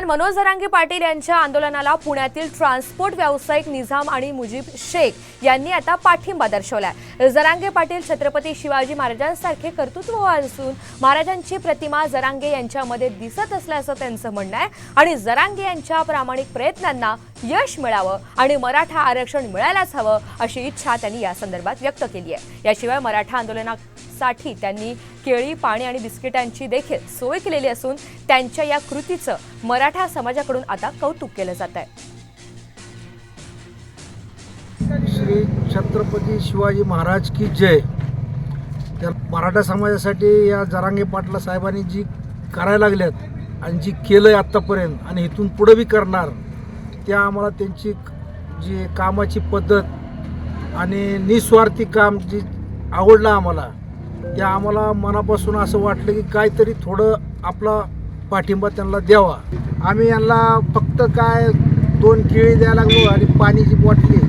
दरम्यान मनोज जरांगे पाटील यांच्या आंदोलनाला पुण्यातील ट्रान्सपोर्ट व्यावसायिक निझाम आणि मुजीब शेख यांनी आता पाठिंबा दर्शवलाय। जरांगे पाटील छत्रपती शिवाजी महाराजांसारखे कर्तृत्ववान असून महाराजांची प्रतिमा जरांगे यांच्यामध्ये दिसत असल्याचं त्यांचं म्हणणं आहे आणि जरांगे यांच्या प्रामाणिक प्रयत्नांना यश मिळावं आणि मराठा आरक्षण मिळायलाच हवं अशी इच्छा त्यांनी या संदर्भात व्यक्त केली आहे। याशिवाय मराठा आंदोलनासाठी त्यांनी केळी, पाणी आणि बिस्किटांची देखील सोय केलेली असून त्यांच्या या कृतीचं मराठा समाजाकडून आता कौतुक केलं जात आहे। श्री छत्रपती शिवाजी महाराज की जय। त्या मराठा समाजासाठी या जरांगे पाटील साहेबांनी जी करायला लागल्यात आणि जी केलंय आत्तापर्यंत आणि इथून पुढे बी करणार, त्या आम्हाला त्यांची जी कामाची पद्धत आणि निस्वार्थी काम जी आवडलं आम्हाला, त्या आम्हाला मनापासून असं वाटलं की काहीतरी थोडं आपला पाठिंबा त्यांना द्यावा। आम्ही यांना फक्त काय 2 केळी द्यायला लागलो आणि पाण्याची बॉटली